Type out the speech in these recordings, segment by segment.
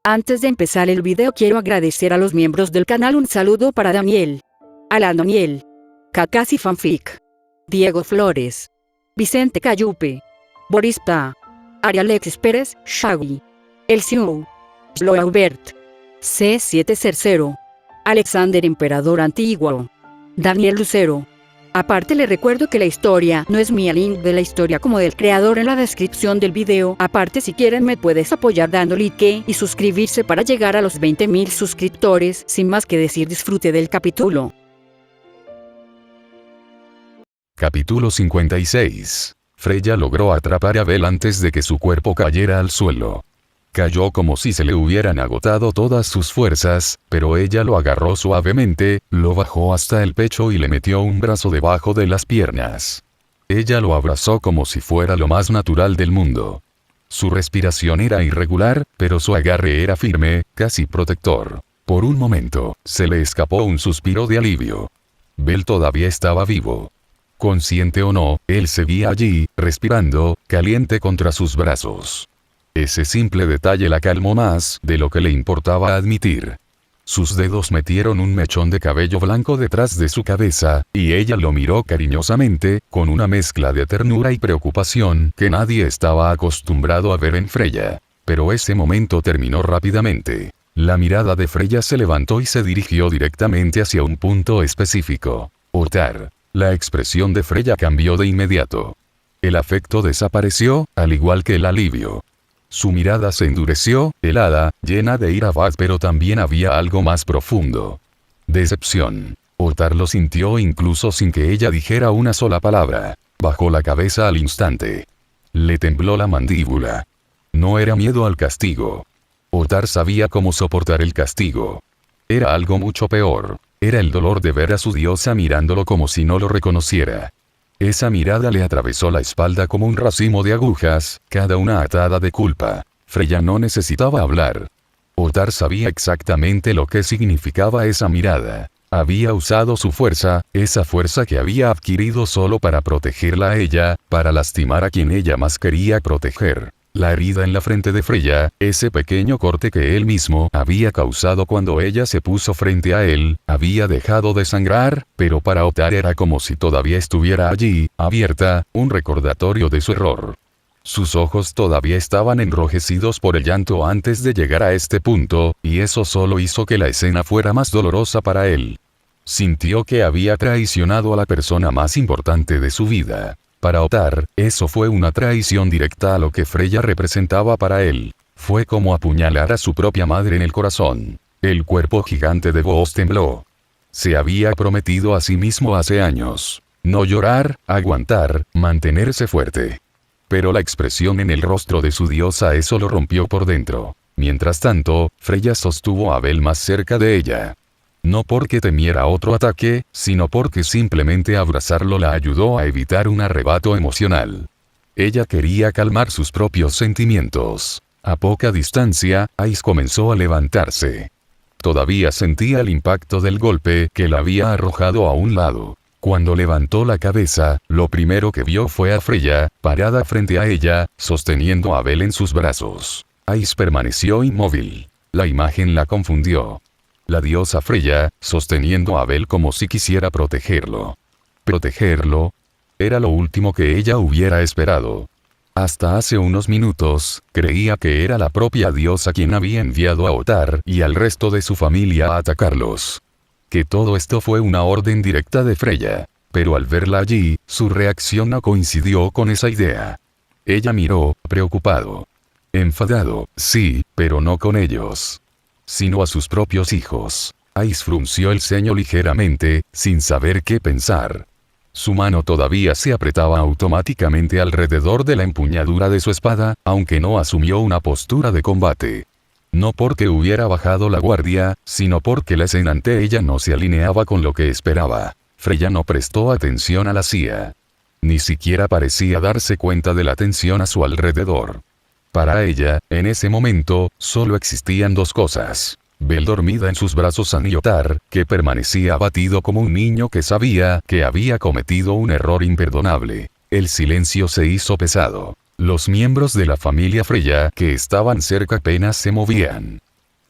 Antes de empezar el video quiero agradecer a los miembros del canal. Un saludo para Daniel, Alan Daniel, Kakashi Fanfic, Diego Flores, Vicente Cayupe, Boris Pa, Ari Alexis Pérez, Shaggy, El Siu, Sloaubert, C7 Cercero, Alexander Emperador Antiguo, Daniel Lucero. Aparte le recuerdo que la historia no es mía, link de la historia como del creador en la descripción del video. Aparte, si quieren me puedes apoyar dando like y suscribirse para llegar a los 20.000 suscriptores. Sin más que decir, disfrute del capítulo. Capítulo 56. Freya logró atrapar a Bell antes de que su cuerpo cayera al suelo. Cayó como si se le hubieran agotado todas sus fuerzas, pero ella lo agarró suavemente, lo bajó hasta el pecho y le metió un brazo debajo de las piernas. Ella lo abrazó como si fuera lo más natural del mundo. Su respiración era irregular, pero su agarre era firme, casi protector. Por un momento, se le escapó un suspiro de alivio. Bell todavía estaba vivo. Consciente o no, él seguía allí, respirando, caliente contra sus brazos. Ese simple detalle la calmó más de lo que le importaba admitir. Sus dedos metieron un mechón de cabello blanco detrás de su cabeza, y ella lo miró cariñosamente, con una mezcla de ternura y preocupación que nadie estaba acostumbrado a ver en Freya. Pero ese momento terminó rápidamente. La mirada de Freya se levantó y se dirigió directamente hacia un punto específico. Ottar. La expresión de Freya cambió de inmediato. El afecto desapareció, al igual que el alivio. Su mirada se endureció, helada, llena de ira, pero también había algo más profundo. Decepción. Ottar lo sintió incluso sin que ella dijera una sola palabra. Bajó la cabeza al instante. Le tembló la mandíbula. No era miedo al castigo. Ottar sabía cómo soportar el castigo. Era algo mucho peor. Era el dolor de ver a su diosa mirándolo como si no lo reconociera. Esa mirada le atravesó la espalda como un racimo de agujas, cada una atada de culpa. Freya no necesitaba hablar. Ottar sabía exactamente lo que significaba esa mirada. Había usado su fuerza, esa fuerza que había adquirido solo para protegerla a ella, para lastimar a quien ella más quería proteger. La herida en la frente de Freya, ese pequeño corte que él mismo había causado cuando ella se puso frente a él, había dejado de sangrar, pero para Ottar era como si todavía estuviera allí, abierta, un recordatorio de su error. Sus ojos todavía estaban enrojecidos por el llanto antes de llegar a este punto, y eso solo hizo que la escena fuera más dolorosa para él. Sintió que había traicionado a la persona más importante de su vida. Para Ottar, eso fue una traición directa a lo que Freya representaba para él. Fue como apuñalar a su propia madre en el corazón. El cuerpo gigante de Boos tembló. Se había prometido a sí mismo hace años. No llorar, aguantar, mantenerse fuerte. Pero la expresión en el rostro de su diosa eso lo rompió por dentro. Mientras tanto, Freya sostuvo a Bell más cerca de ella. No porque temiera otro ataque, sino porque simplemente abrazarlo la ayudó a evitar un arrebato emocional. Ella quería calmar sus propios sentimientos. A poca distancia, Ice comenzó a levantarse. Todavía sentía el impacto del golpe que la había arrojado a un lado. Cuando levantó la cabeza, lo primero que vio fue a Freya, parada frente a ella, sosteniendo a Bell en sus brazos. Ice permaneció inmóvil. La imagen la confundió. La diosa Freya, sosteniendo a Bell como si quisiera protegerlo. ¿Protegerlo? Era lo último que ella hubiera esperado. Hasta hace unos minutos, creía que era la propia diosa quien había enviado a Ottar y al resto de su familia a atacarlos. Que todo esto fue una orden directa de Freya. Pero al verla allí, su reacción no coincidió con esa idea. Ella miró, preocupado. Enfadado, sí, pero no con ellos. Sino a sus propios hijos. Ice frunció el ceño ligeramente, sin saber qué pensar. Su mano todavía se apretaba automáticamente alrededor de la empuñadura de su espada, aunque no asumió una postura de combate. No porque hubiera bajado la guardia, sino porque la escena ante ella no se alineaba con lo que esperaba. Freya no prestó atención a la CIA. Ni siquiera parecía darse cuenta de la tensión a su alrededor. Para ella, en ese momento, solo existían dos cosas. Bell dormida en sus brazos y Ottar, que permanecía abatido como un niño que sabía que había cometido un error imperdonable. El silencio se hizo pesado. Los miembros de la familia Freya que estaban cerca apenas se movían.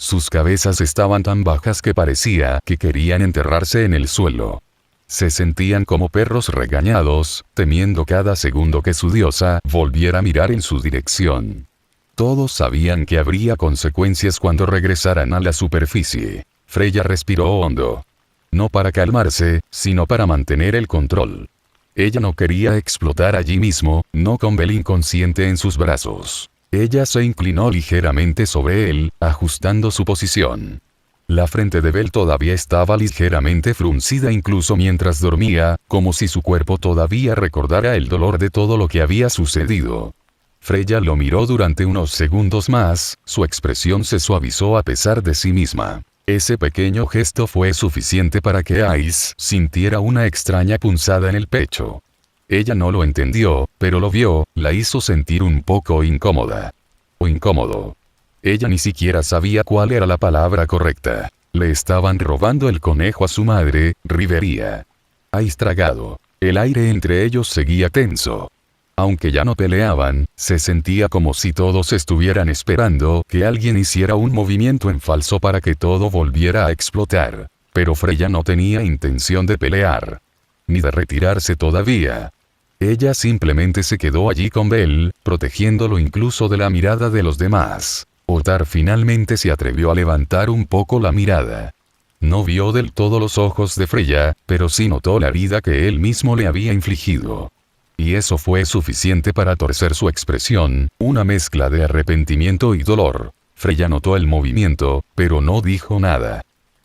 Sus cabezas estaban tan bajas que parecía que querían enterrarse en el suelo. Se sentían como perros regañados, temiendo cada segundo que su diosa volviera a mirar en su dirección. Todos sabían que habría consecuencias cuando regresaran a la superficie. Freya respiró hondo. No para calmarse, sino para mantener el control. Ella no quería explotar allí mismo, no con Bel inconsciente en sus brazos. Ella se inclinó ligeramente sobre él, ajustando su posición. La frente de Bel todavía estaba ligeramente fruncida incluso mientras dormía, como si su cuerpo todavía recordara el dolor de todo lo que había sucedido. Freya lo miró durante unos segundos más, su expresión se suavizó a pesar de sí misma. Ese pequeño gesto fue suficiente para que Ice sintiera una extraña punzada en el pecho. Ella no lo entendió, pero lo vio, la hizo sentir un poco incómoda. O incómodo. Ella ni siquiera sabía cuál era la palabra correcta. Le estaban robando el conejo a su madre, Rivería. Ice tragado. El aire entre ellos seguía tenso. Aunque ya no peleaban, se sentía como si todos estuvieran esperando que alguien hiciera un movimiento en falso para que todo volviera a explotar. Pero Freya no tenía intención de pelear. Ni de retirarse todavía. Ella simplemente se quedó allí con Bel, protegiéndolo incluso de la mirada de los demás. Otar finalmente se atrevió a levantar un poco la mirada. No vio del todo los ojos de Freya, pero sí notó la herida que él mismo le había infligido. Y eso fue suficiente para torcer su expresión, una mezcla de arrepentimiento y dolor. Freya notó el movimiento, pero no dijo nada.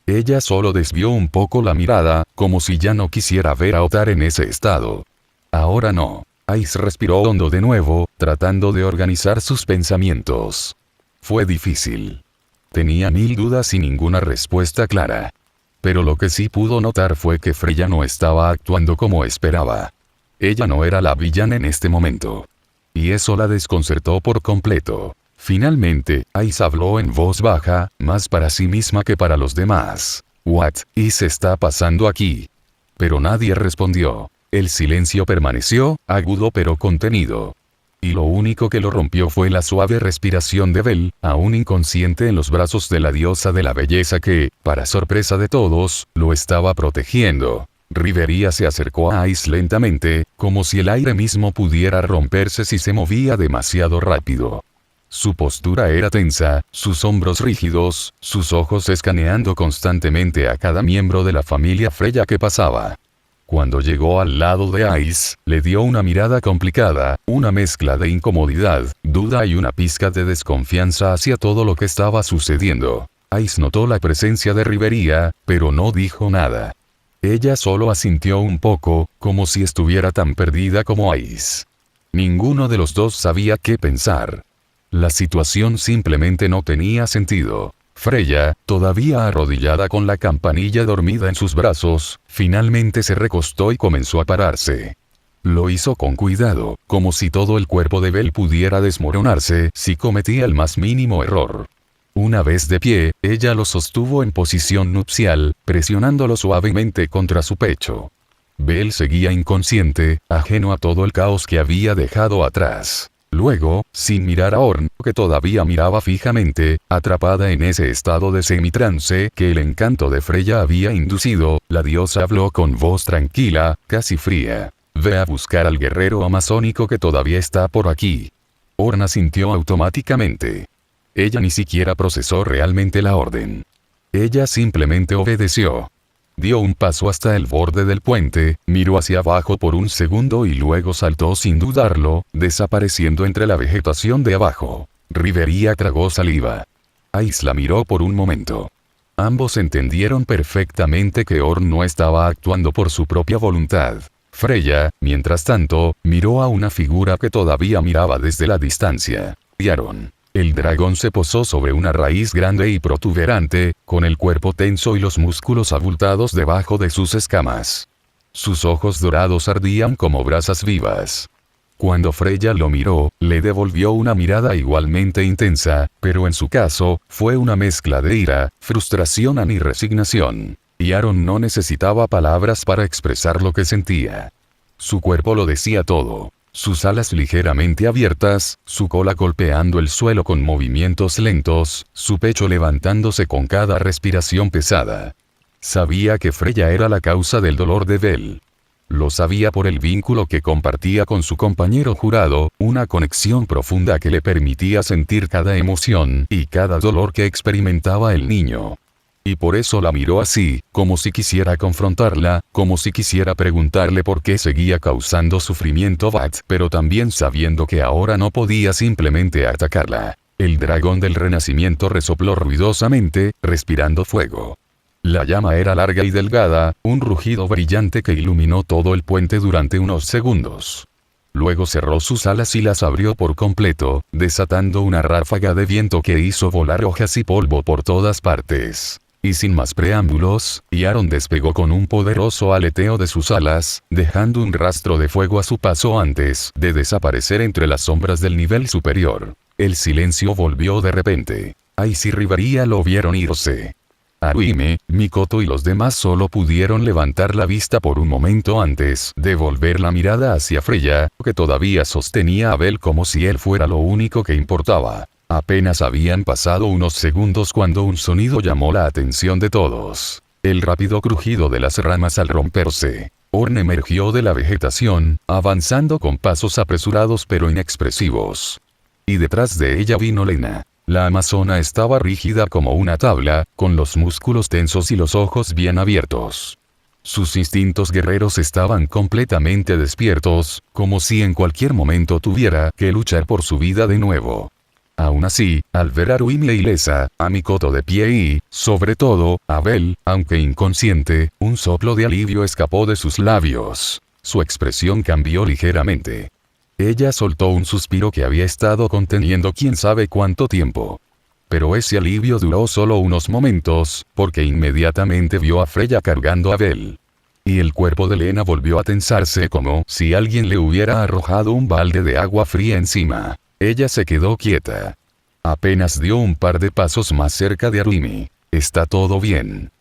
Ella solo desvió un poco la mirada, como si ya no quisiera ver a Otar en ese estado. Ahora no. Ice respiró hondo de nuevo, tratando de organizar sus pensamientos. Fue difícil. Tenía mil dudas y ninguna respuesta clara. Pero lo que sí pudo notar fue que Freya no estaba actuando como esperaba. Ella no era la villana en este momento. Y eso la desconcertó por completo. Finalmente, Ice habló en voz baja, más para sí misma que para los demás. «What is está pasando aquí?» Pero nadie respondió. El silencio permaneció, agudo pero contenido. Y lo único que lo rompió fue la suave respiración de Bel, aún inconsciente en los brazos de la diosa de la belleza que, para sorpresa de todos, lo estaba protegiendo. Rivería se acercó a Ice lentamente, como si el aire mismo pudiera romperse si se movía demasiado rápido. Su postura era tensa, sus hombros rígidos, sus ojos escaneando constantemente a cada miembro de la familia Freya que pasaba. Cuando llegó al lado de Ice, le dio una mirada complicada, una mezcla de incomodidad, duda y una pizca de desconfianza hacia todo lo que estaba sucediendo. Ice notó la presencia de Rivería, pero no dijo nada. Ella solo asintió un poco, como si estuviera tan perdida como Ice. Ninguno de los dos sabía qué pensar. La situación simplemente no tenía sentido. Freya, todavía arrodillada con la campanilla dormida en sus brazos, finalmente se recostó y comenzó a pararse. Lo hizo con cuidado, como si todo el cuerpo de Bel pudiera desmoronarse si cometía el más mínimo error. Una vez de pie, ella lo sostuvo en posición nupcial, presionándolo suavemente contra su pecho. Bel seguía inconsciente, ajeno a todo el caos que había dejado atrás. Luego, sin mirar a Ornn, que todavía miraba fijamente, atrapada en ese estado de semitrance que el encanto de Freya había inducido, la diosa habló con voz tranquila, casi fría. «Ve a buscar al guerrero amazónico que todavía está por aquí». Ornn asintió automáticamente. Ella ni siquiera procesó realmente la orden. Ella simplemente obedeció. Dio un paso hasta el borde del puente, miró hacia abajo por un segundo y luego saltó sin dudarlo, desapareciendo entre la vegetación de abajo. Rivería tragó saliva. Ice la miró por un momento. Ambos entendieron perfectamente que Ornn no estaba actuando por su propia voluntad. Freya, mientras tanto, miró a una figura que todavía miraba desde la distancia. Yaron. El dragón se posó sobre una raíz grande y protuberante, con el cuerpo tenso y los músculos abultados debajo de sus escamas. Sus ojos dorados ardían como brasas vivas. Cuando Freya lo miró, le devolvió una mirada igualmente intensa, pero en su caso, fue una mezcla de ira, frustración y resignación. Yaron no necesitaba palabras para expresar lo que sentía. Su cuerpo lo decía todo. sus alas ligeramente abiertas, su cola golpeando el suelo con movimientos lentos, su pecho levantándose con cada respiración pesada. Sabía que Freya era la causa del dolor de Bell. Lo sabía por el vínculo que compartía con su compañero jurado, una conexión profunda que le permitía sentir cada emoción y cada dolor que experimentaba el niño. Y por eso la miró así, como si quisiera confrontarla, como si quisiera preguntarle por qué seguía causando sufrimiento Bat, pero también sabiendo que ahora no podía simplemente atacarla. El dragón del renacimiento resopló ruidosamente, respirando fuego. La llama era larga y delgada, un rugido brillante que iluminó todo el puente durante unos segundos. Luego cerró sus alas y las abrió por completo, desatando una ráfaga de viento que hizo volar hojas y polvo por todas partes. Y sin más preámbulos, Yaron despegó con un poderoso aleteo de sus alas, dejando un rastro de fuego a su paso antes de desaparecer entre las sombras del nivel superior. El silencio volvió de repente. Ice y Rivaria lo vieron irse. Arime, Mikoto y los demás solo pudieron levantar la vista por un momento antes de volver la mirada hacia Freya, que todavía sostenía a Bell como si él fuera lo único que importaba. Apenas habían pasado unos segundos cuando un sonido llamó la atención de todos. El rápido crujido de las ramas al romperse. Ornn emergió de la vegetación, avanzando con pasos apresurados pero inexpresivos. Y detrás de ella vino Lena. La amazona estaba rígida como una tabla, con los músculos tensos y los ojos bien abiertos. Sus instintos guerreros estaban completamente despiertos, como si en cualquier momento tuviera que luchar por su vida de nuevo. Aún así, al ver a Arime ilesa, a Mikoto de pie y, sobre todo, a Bell, aunque inconsciente, un soplo de alivio escapó de sus labios. Su expresión cambió ligeramente. Ella soltó un suspiro que había estado conteniendo quién sabe cuánto tiempo. Pero ese alivio duró solo unos momentos, porque inmediatamente vio a Freya cargando a Bell. Y el cuerpo de Lena volvió a tensarse como si alguien le hubiera arrojado un balde de agua fría encima. Ella se quedó quieta. Apenas dio un par de pasos más cerca de Arime. ¿Está todo bien?,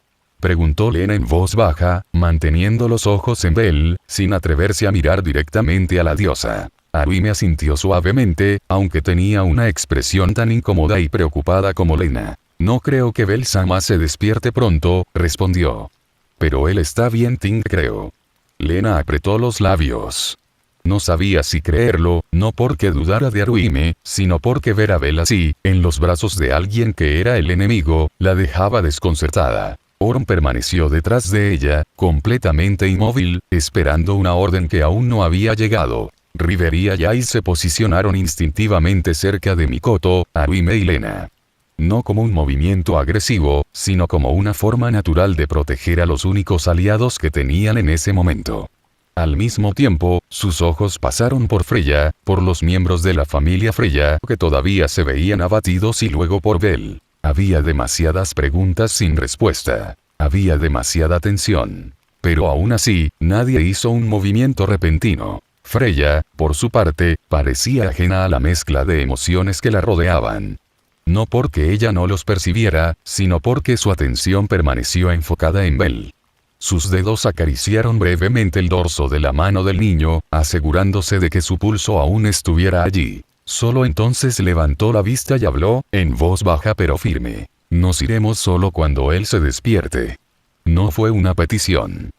preguntó Lena en voz baja, manteniendo los ojos en Bell, sin atreverse a mirar directamente a la diosa. Arime asintió suavemente, aunque tenía una expresión tan incómoda y preocupada como Lena. No creo que Bell-sama se despierte pronto, respondió. Pero él está bien, Ting, creo. Lena apretó los labios. No sabía si creerlo, no porque dudara de Arime, sino porque ver a Bell así, en los brazos de alguien que era el enemigo, la dejaba desconcertada. Ornn permaneció detrás de ella, completamente inmóvil, esperando una orden que aún no había llegado. Rivaria y Ice se posicionaron instintivamente cerca de Mikoto, Arime y Lena. No como un movimiento agresivo, sino como una forma natural de proteger a los únicos aliados que tenían en ese momento. Al mismo tiempo, sus ojos pasaron por Freya, por los miembros de la familia Freya que todavía se veían abatidos y luego por Bell. Había demasiadas preguntas sin respuesta. Había demasiada tensión. Pero aún así, nadie hizo un movimiento repentino. Freya, por su parte, parecía ajena a la mezcla de emociones que la rodeaban. No porque ella no los percibiera, sino porque su atención permaneció enfocada en Bell. Sus dedos acariciaron brevemente el dorso de la mano del niño, asegurándose de que su pulso aún estuviera allí. Solo entonces levantó la vista y habló, en voz baja pero firme. Nos iremos solo cuando él se despierte. No fue una petición.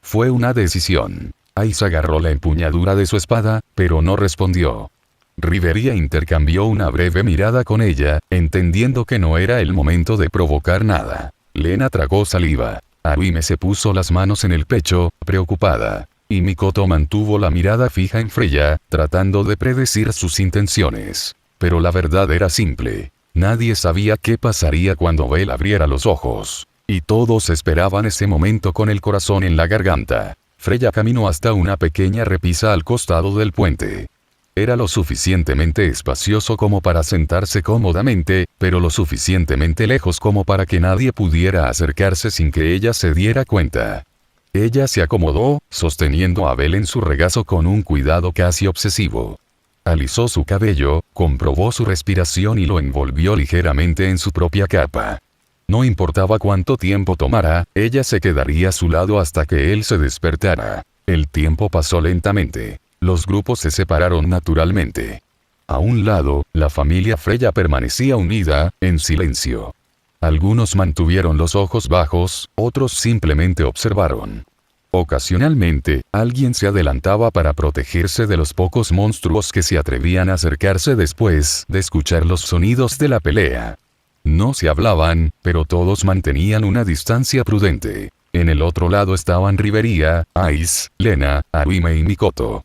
Fue una decisión. Ice agarró la empuñadura de su espada, pero no respondió. Rivaria intercambió una breve mirada con ella, entendiendo que no era el momento de provocar nada. Lena tragó saliva. Arime se puso las manos en el pecho, preocupada. Y Mikoto mantuvo la mirada fija en Freya, tratando de predecir sus intenciones. Pero la verdad era simple. Nadie sabía qué pasaría cuando Bell abriera los ojos. Y todos esperaban ese momento con el corazón en la garganta. Freya caminó hasta una pequeña repisa al costado del puente. Era lo suficientemente espacioso como para sentarse cómodamente, pero lo suficientemente lejos como para que nadie pudiera acercarse sin que ella se diera cuenta. Ella se acomodó, sosteniendo a Bell en su regazo con un cuidado casi obsesivo. Alisó su cabello, comprobó su respiración y lo envolvió ligeramente en su propia capa. No importaba cuánto tiempo tomara, ella se quedaría a su lado hasta que él se despertara. El tiempo pasó lentamente. Los grupos se separaron naturalmente. A un lado, la familia Freya permanecía unida, en silencio. Algunos mantuvieron los ojos bajos, otros simplemente observaron. Ocasionalmente, alguien se adelantaba para protegerse de los pocos monstruos que se atrevían a acercarse después de escuchar los sonidos de la pelea. No se hablaban, pero todos mantenían una distancia prudente. En el otro lado estaban Rivería, Ice, Lena, Arime y Mikoto.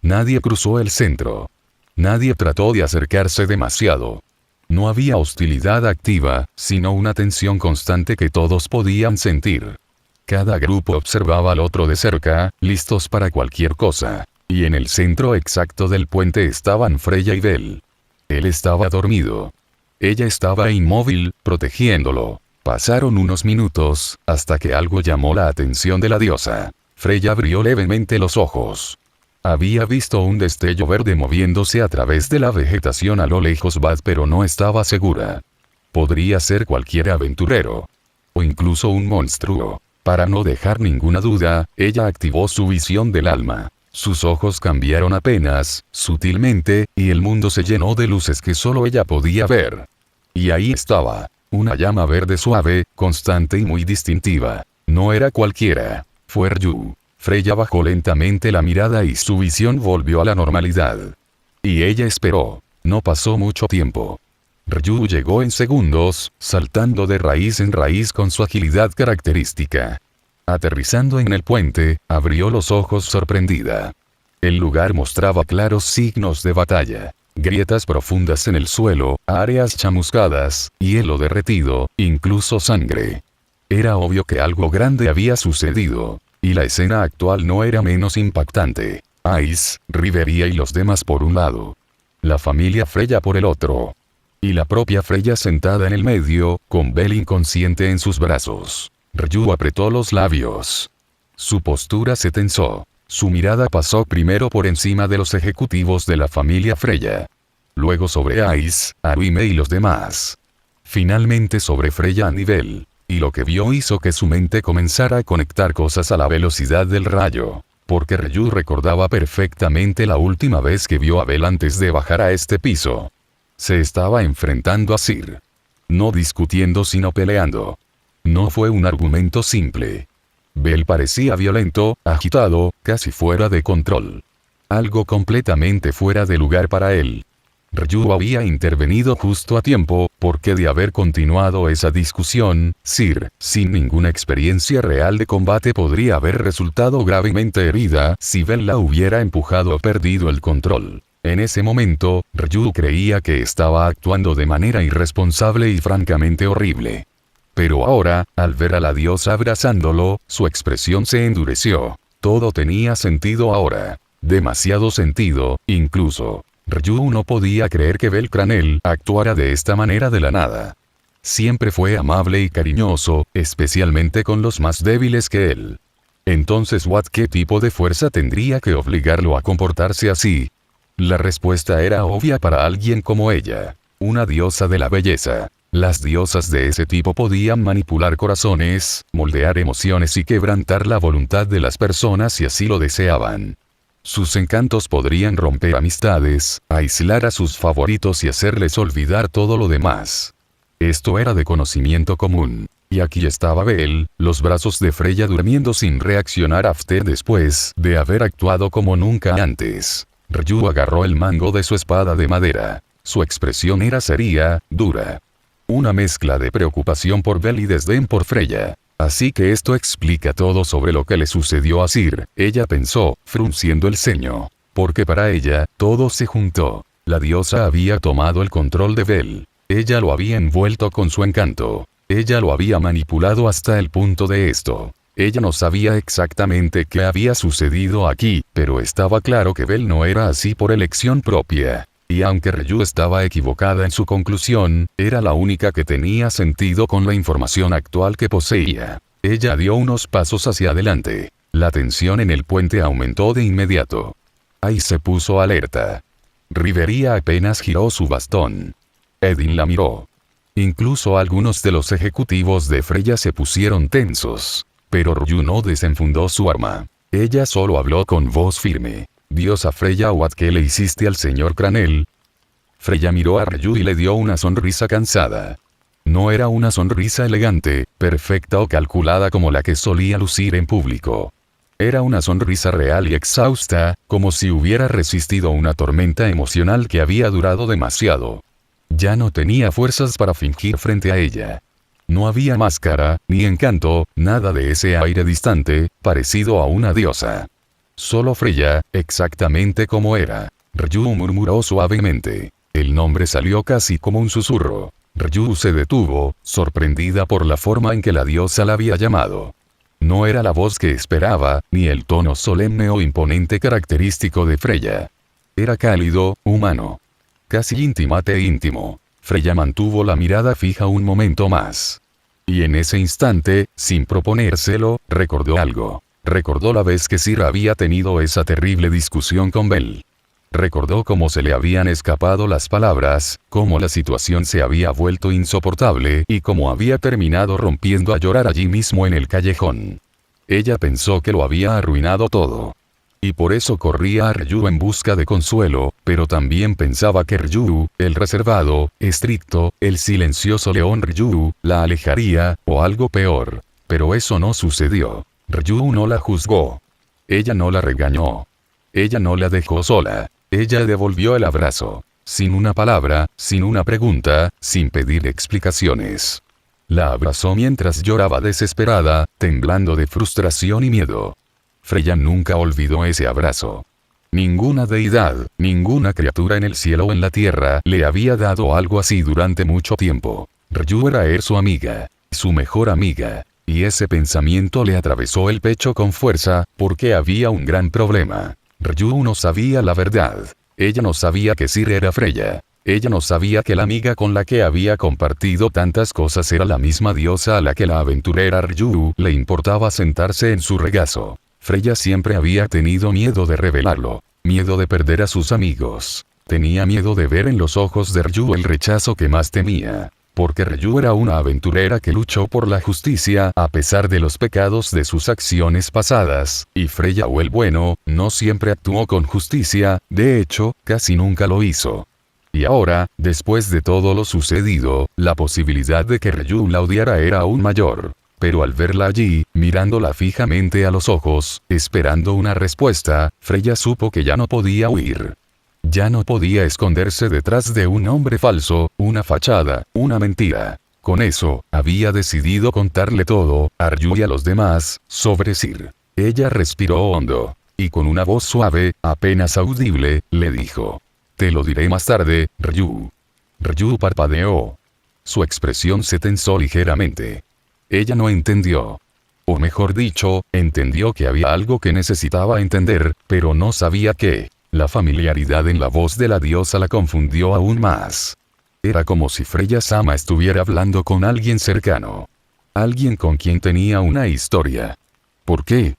Nadie cruzó el centro. Nadie trató de acercarse demasiado. No había hostilidad activa, sino una tensión constante que todos podían sentir. Cada grupo observaba al otro de cerca, listos para cualquier cosa. Y en el centro exacto del puente estaban Freya y Bell. Él estaba dormido. Ella estaba inmóvil, protegiéndolo. Pasaron unos minutos, hasta que algo llamó la atención de la diosa. Freya abrió levemente los ojos. Había visto un destello verde moviéndose a través de la vegetación a lo lejos, pero no estaba segura. Podría ser cualquier aventurero. O incluso un monstruo. Para no dejar ninguna duda, ella activó su visión del alma. Sus ojos cambiaron apenas, sutilmente, y el mundo se llenó de luces que solo ella podía ver. Y ahí estaba. Una llama verde suave, constante y muy distintiva. No era cualquiera. Fue Ryu. Freya bajó lentamente la mirada y su visión volvió a la normalidad. Y ella esperó. No pasó mucho tiempo. Ryu llegó en segundos, saltando de raíz en raíz con su agilidad característica. Aterrizando en el puente, abrió los ojos sorprendida. El lugar mostraba claros signos de batalla. Grietas profundas en el suelo, áreas chamuscadas, hielo derretido, incluso sangre. Era obvio que algo grande había sucedido. Y la escena actual no era menos impactante. Ice, Rivería y los demás por un lado. La familia Freya por el otro. Y la propia Freya sentada en el medio, con Bell inconsciente en sus brazos. Ryu apretó los labios. Su postura se tensó. Su mirada pasó primero por encima de los ejecutivos de la familia Freya. Luego sobre Ice, Arime y los demás. Finalmente sobre Freya a nivel. Y lo que vio hizo que su mente comenzara a conectar cosas a la velocidad del rayo. Porque Ryu recordaba perfectamente la última vez que vio a Bell antes de bajar a este piso. Se estaba enfrentando a Sir. No discutiendo sino peleando. No fue un argumento simple. Bell parecía violento, agitado, casi fuera de control. Algo completamente fuera de lugar para él. Ryu había intervenido justo a tiempo, porque de haber continuado esa discusión, Sir, sin ninguna experiencia real de combate, podría haber resultado gravemente herida si Bell la hubiera empujado o perdido el control. En ese momento, Ryu creía que estaba actuando de manera irresponsable y francamente horrible. Pero ahora, al ver a la diosa abrazándolo, su expresión se endureció. Todo tenía sentido ahora. Demasiado sentido, incluso. Ryu no podía creer que Bell Cranel actuara de esta manera de la nada. Siempre fue amable y cariñoso, especialmente con los más débiles que él. Entonces, ¿qué tipo de fuerza tendría que obligarlo a comportarse así? La respuesta era obvia para alguien como ella. Una diosa de la belleza. Las diosas de ese tipo podían manipular corazones, moldear emociones y quebrantar la voluntad de las personas si así lo deseaban. Sus encantos podrían romper amistades, aislar a sus favoritos y hacerles olvidar todo lo demás. Esto era de conocimiento común. Y aquí estaba Bell, los brazos de Freya durmiendo sin reaccionar después de haber actuado como nunca antes. Ryu agarró el mango de su espada de madera. Su expresión era seria, dura. Una mezcla de preocupación por Bell y desdén por Freya. Así que esto explica todo sobre lo que le sucedió a Sir, ella pensó, frunciendo el ceño. Porque para ella, todo se juntó. La diosa había tomado el control de Bell. Ella lo había envuelto con su encanto. Ella lo había manipulado hasta el punto de esto. Ella no sabía exactamente qué había sucedido aquí, pero estaba claro que Bell no era así por elección propia. Y aunque Ryu estaba equivocada en su conclusión, era la única que tenía sentido con la información actual que poseía. Ella dio unos pasos hacia adelante. La tensión en el puente aumentó de inmediato. Ahí se puso alerta. Rivería apenas giró su bastón. Edin la miró. Incluso algunos de los ejecutivos de Freya se pusieron tensos. Pero Ryu no desenfundó su arma. Ella solo habló con voz firme. Diosa Freya What, ¿qué le hiciste al señor Cranel? Freya miró a Ryu y le dio una sonrisa cansada. No era una sonrisa elegante, perfecta o calculada como la que solía lucir en público. Era una sonrisa real y exhausta, como si hubiera resistido una tormenta emocional que había durado demasiado. Ya no tenía fuerzas para fingir frente a ella. No había máscara, ni encanto, nada de ese aire distante, parecido a una diosa. Solo Freya, exactamente como era. Ryu murmuró suavemente. El nombre salió casi como un susurro. Ryu se detuvo, sorprendida por la forma en que la diosa la había llamado. No era la voz que esperaba, ni el tono solemne o imponente característico de Freya. Era cálido, humano. Casi íntimo. Freya mantuvo la mirada fija un momento más. Y en ese instante, sin proponérselo, recordó algo. Recordó la vez que Sir había tenido esa terrible discusión con Bell. Recordó cómo se le habían escapado las palabras, cómo la situación se había vuelto insoportable y cómo había terminado rompiendo a llorar allí mismo en el callejón. Ella pensó que lo había arruinado todo. Y por eso corría a Ryu en busca de consuelo, pero también pensaba que Ryu, el reservado, estricto, el silencioso león Ryu, la alejaría, o algo peor. Pero eso no sucedió. Ryu no la juzgó. Ella no la regañó. Ella no la dejó sola. Ella devolvió el abrazo. Sin una palabra, sin una pregunta, sin pedir explicaciones. La abrazó mientras lloraba desesperada, temblando de frustración y miedo. Freya nunca olvidó ese abrazo. Ninguna deidad, ninguna criatura en el cielo o en la tierra le había dado algo así durante mucho tiempo. Ryu era su amiga, su mejor amiga. Y ese pensamiento le atravesó el pecho con fuerza, porque había un gran problema. Ryu no sabía la verdad. Ella no sabía que Sir era Freya. Ella no sabía que la amiga con la que había compartido tantas cosas era la misma diosa a la que la aventurera Ryu le importaba sentarse en su regazo. Freya siempre había tenido miedo de revelarlo. Miedo de perder a sus amigos. Tenía miedo de ver en los ojos de Ryu el rechazo que más temía. Porque Ryu era una aventurera que luchó por la justicia a pesar de los pecados de sus acciones pasadas, y Freya o el bueno, no siempre actuó con justicia, de hecho, casi nunca lo hizo. Y ahora, después de todo lo sucedido, la posibilidad de que Ryu la odiara era aún mayor. Pero al verla allí, mirándola fijamente a los ojos, esperando una respuesta, Freya supo que ya no podía huir. Ya no podía esconderse detrás de un hombre falso, una fachada, una mentira. Con eso, había decidido contarle todo, a Ryu y a los demás, sobre Sir. Ella respiró hondo. Y con una voz suave, apenas audible, le dijo. Te lo diré más tarde, Ryu. Ryu parpadeó. Su expresión se tensó ligeramente. Ella no entendió. O mejor dicho, entendió que había algo que necesitaba entender, pero no sabía qué. La familiaridad en la voz de la diosa la confundió aún más. Era como si Freya-sama estuviera hablando con alguien cercano. Alguien con quien tenía una historia. ¿Por qué?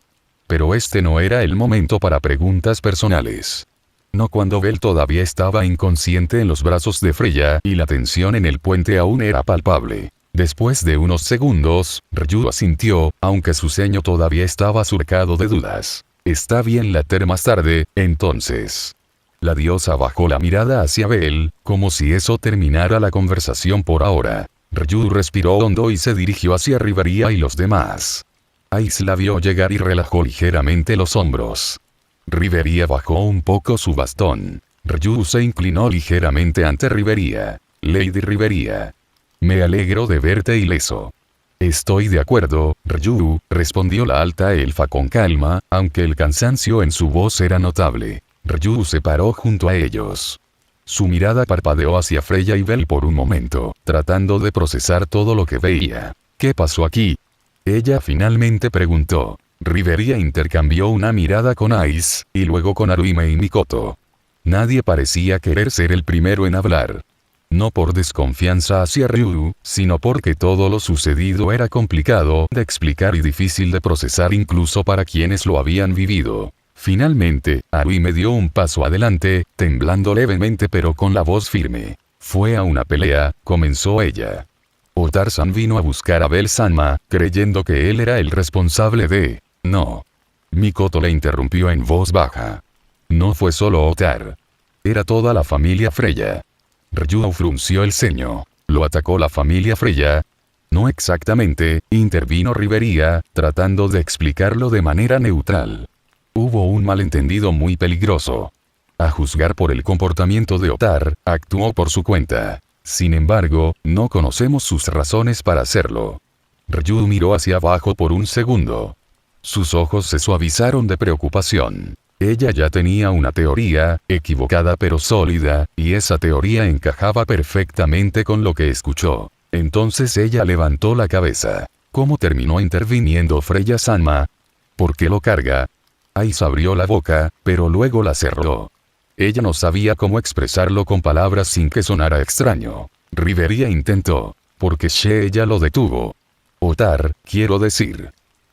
Pero este no era el momento para preguntas personales. No cuando Bell todavía estaba inconsciente en los brazos de Freya y la tensión en el puente aún era palpable. Después de unos segundos, Ryu asintió, aunque su ceño todavía estaba surcado de dudas. Está bien latir más tarde, entonces. La diosa bajó la mirada hacia Bell, como si eso terminara la conversación por ahora. Ryu respiró hondo y se dirigió hacia Riveria y los demás. Ice la vio llegar y relajó ligeramente los hombros. Riveria bajó un poco su bastón. Ryu se inclinó ligeramente ante Riveria. Lady Riveria. Me alegro de verte ileso. Estoy de acuerdo, Ryu, respondió la alta elfa con calma, aunque el cansancio en su voz era notable. Ryu se paró junto a ellos. Su mirada parpadeó hacia Freya y Bell por un momento, tratando de procesar todo lo que veía. ¿Qué pasó aquí? Ella finalmente preguntó. Riveria intercambió una mirada con Ice, y luego con Arime y Mikoto. Nadie parecía querer ser el primero en hablar. No por desconfianza hacia Ryu, sino porque todo lo sucedido era complicado de explicar y difícil de procesar incluso para quienes lo habían vivido. Finalmente, Arime dio un paso adelante, temblando levemente pero con la voz firme. Fue a una pelea, comenzó ella. Otar-san vino a buscar a Bell-sama, creyendo que él era el responsable de... No. Mikoto le interrumpió en voz baja. No fue solo Otar. Era toda la familia Freya. Ryu frunció el ceño. ¿Lo atacó la familia Freya? No exactamente, intervino Rivería, tratando de explicarlo de manera neutral. Hubo un malentendido muy peligroso. A juzgar por el comportamiento de Otar, actuó por su cuenta. Sin embargo, no conocemos sus razones para hacerlo. Ryu miró hacia abajo por un segundo. Sus ojos se suavizaron de preocupación. Ella ya tenía una teoría, equivocada pero sólida, y esa teoría encajaba perfectamente con lo que escuchó. Entonces ella levantó la cabeza. ¿Cómo terminó interviniendo Freya-sama? ¿Por qué lo carga? Ice abrió la boca, pero luego la cerró. Ella no sabía cómo expresarlo con palabras sin que sonara extraño. Rivería intentó. Porque ella lo detuvo. Otar, quiero decir.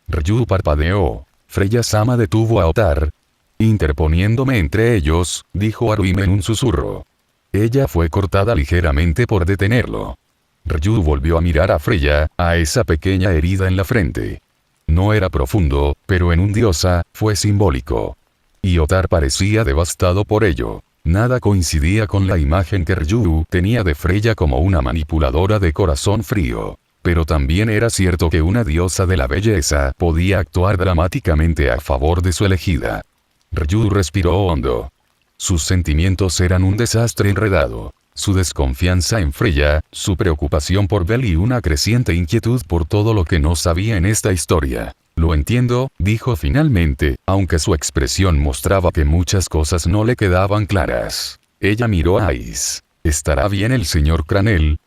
Ryu parpadeó. Freya-sama detuvo a Otar. Interponiéndome entre ellos, dijo Haruhime en un susurro. Ella fue cortada ligeramente por detenerlo. Ryu volvió a mirar a Freya, a esa pequeña herida en la frente. No era profundo, pero en un diosa, fue simbólico. Y Otar parecía devastado por ello. Nada coincidía con la imagen que Ryu tenía de Freya como una manipuladora de corazón frío. Pero también era cierto que una diosa de la belleza podía actuar dramáticamente a favor de su elegida. Ryu respiró hondo. Sus sentimientos eran un desastre enredado. Su desconfianza en Freya, su preocupación por Bell y una creciente inquietud por todo lo que no sabía en esta historia. Lo entiendo, dijo finalmente, aunque su expresión mostraba que muchas cosas no le quedaban claras. Ella miró a Ice. ¿Estará bien el señor Cranel?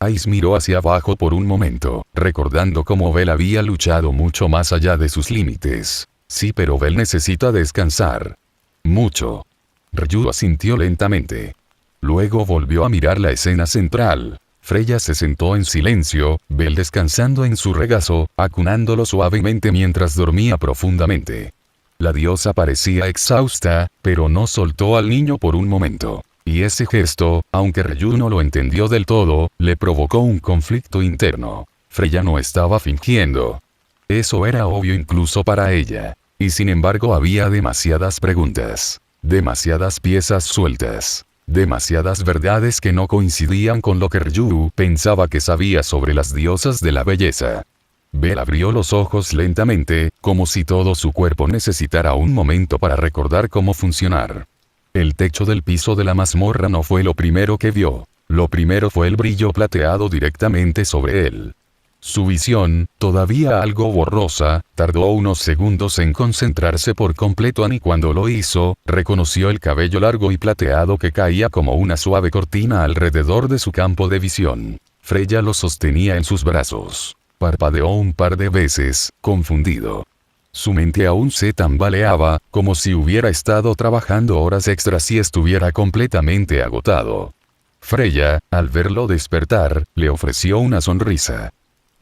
Ice miró hacia abajo por un momento, recordando cómo Bell había luchado mucho más allá de sus límites. Sí, pero Bell necesita descansar. Mucho. Ryu asintió lentamente. Luego volvió a mirar la escena central. Freya se sentó en silencio, Bell descansando en su regazo, acunándolo suavemente mientras dormía profundamente. La diosa parecía exhausta, pero no soltó al niño por un momento. Y ese gesto, aunque Ryu no lo entendió del todo, le provocó un conflicto interno. Freya no estaba fingiendo. Eso era obvio incluso para ella. Y sin embargo había demasiadas preguntas. Demasiadas piezas sueltas. Demasiadas verdades que no coincidían con lo que Ryu pensaba que sabía sobre las diosas de la belleza. Bell abrió los ojos lentamente, como si todo su cuerpo necesitara un momento para recordar cómo funcionar. El techo del piso de la mazmorra no fue lo primero que vio. Lo primero fue el brillo plateado directamente sobre él. Su visión, todavía algo borrosa, tardó unos segundos en concentrarse por completo y cuando lo hizo, reconoció el cabello largo y plateado que caía como una suave cortina alrededor de su campo de visión. Freya lo sostenía en sus brazos. Parpadeó un par de veces, confundido. Su mente aún se tambaleaba, como si hubiera estado trabajando horas extras y estuviera completamente agotado. Freya, al verlo despertar, le ofreció una sonrisa.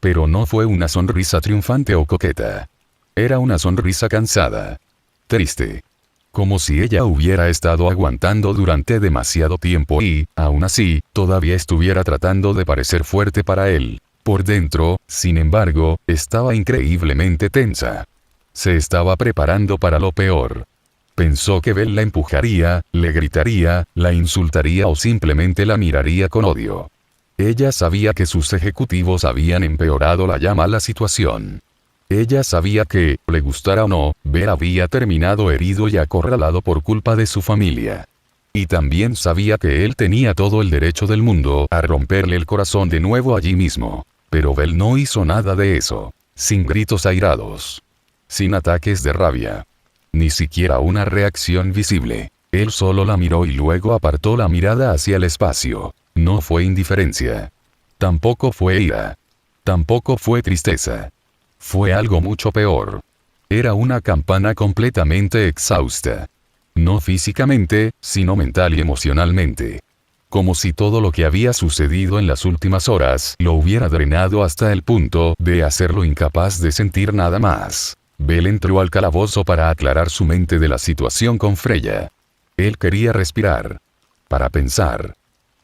Pero no fue una sonrisa triunfante o coqueta. Era una sonrisa cansada. Triste. Como si ella hubiera estado aguantando durante demasiado tiempo y, aún así, todavía estuviera tratando de parecer fuerte para él. Por dentro, sin embargo, estaba increíblemente tensa. Se estaba preparando para lo peor. Pensó que Bell la empujaría, le gritaría, la insultaría o simplemente la miraría con odio. Ella sabía que sus ejecutivos habían empeorado la mala situación. Ella sabía que, le gustara o no, Bell había terminado herido y acorralado por culpa de su familia. Y también sabía que él tenía todo el derecho del mundo a romperle el corazón de nuevo allí mismo. Pero Bell no hizo nada de eso. Sin gritos airados. Sin ataques de rabia. Ni siquiera una reacción visible. Él solo la miró y luego apartó la mirada hacia el espacio. No fue indiferencia. Tampoco fue ira. Tampoco fue tristeza. Fue algo mucho peor. Era una campana completamente exhausta. No físicamente, sino mental y emocionalmente. Como si todo lo que había sucedido en las últimas horas lo hubiera drenado hasta el punto de hacerlo incapaz de sentir nada más. Bell entró al calabozo para aclarar su mente de la situación con Freya. Él quería respirar. Para pensar.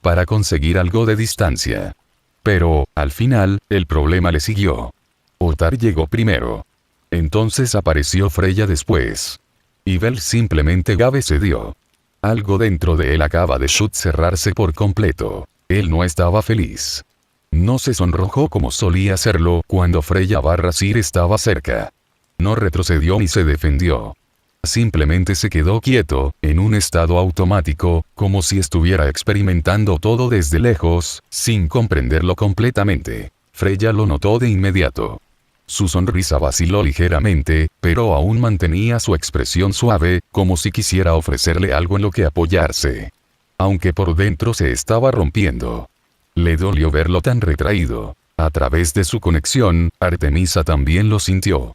Para conseguir algo de distancia. Pero, al final, el problema le siguió. Otar llegó primero. Entonces apareció Freya después. Y Bell simplemente cedió. Algo dentro de él acaba de cerrarse por completo. Él no estaba feliz. No se sonrojó como solía hacerlo cuando Freya Sir estaba cerca. No retrocedió ni se defendió. Simplemente se quedó quieto, en un estado automático, como si estuviera experimentando todo desde lejos, sin comprenderlo completamente. Freya lo notó de inmediato. Su sonrisa vaciló ligeramente, pero aún mantenía su expresión suave, como si quisiera ofrecerle algo en lo que apoyarse. Aunque por dentro se estaba rompiendo. Le dolió verlo tan retraído. A través de su conexión, Artemisa también lo sintió.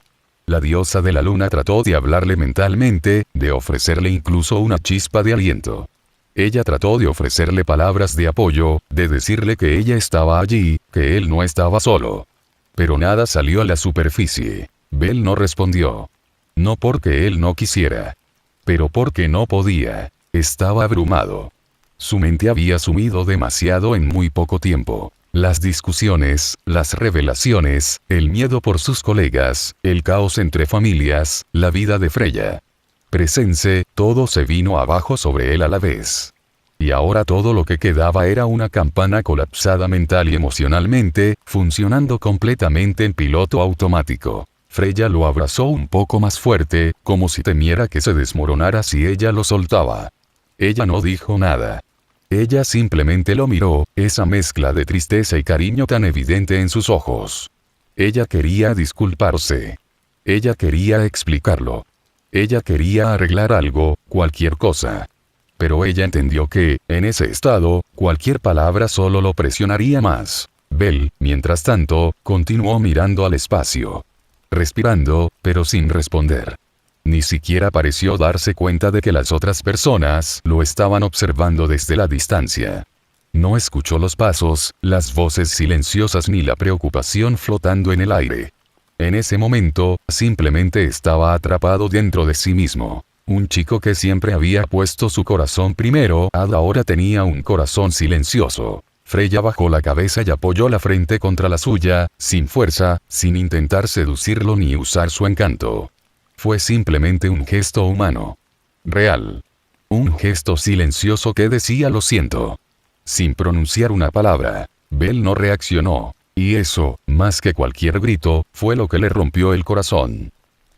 La diosa de la luna trató de hablarle mentalmente, de ofrecerle incluso una chispa de aliento. Ella trató de ofrecerle palabras de apoyo, de decirle que ella estaba allí, que él no estaba solo. Pero nada salió a la superficie. Bell no respondió. No porque él no quisiera. Pero porque no podía. Estaba abrumado. Su mente había sumido demasiado en muy poco tiempo. Las discusiones, las revelaciones, el miedo por sus colegas, el caos entre familias, la vida de Freya. Presence, todo se vino abajo sobre él a la vez. Y ahora todo lo que quedaba era una campana colapsada mental y emocionalmente, funcionando completamente en piloto automático. Freya lo abrazó un poco más fuerte, como si temiera que se desmoronara si ella lo soltaba. Ella no dijo nada. Ella simplemente lo miró, esa mezcla de tristeza y cariño tan evidente en sus ojos. Ella quería disculparse. Ella quería explicarlo. Ella quería arreglar algo, cualquier cosa. Pero ella entendió que, en ese estado, cualquier palabra solo lo presionaría más. Bell, mientras tanto, continuó mirando al espacio. Respirando, pero sin responder. Ni siquiera pareció darse cuenta de que las otras personas lo estaban observando desde la distancia. No escuchó los pasos, las voces silenciosas ni la preocupación flotando en el aire. En ese momento, simplemente estaba atrapado dentro de sí mismo. Un chico que siempre había puesto su corazón primero, ahora tenía un corazón silencioso. Freya bajó la cabeza y apoyó la frente contra la suya, sin fuerza, sin intentar seducirlo ni usar su encanto. Fue simplemente un gesto humano. Real. Un gesto silencioso que decía lo siento. Sin pronunciar una palabra. Bell no reaccionó. Y eso, más que cualquier grito, fue lo que le rompió el corazón.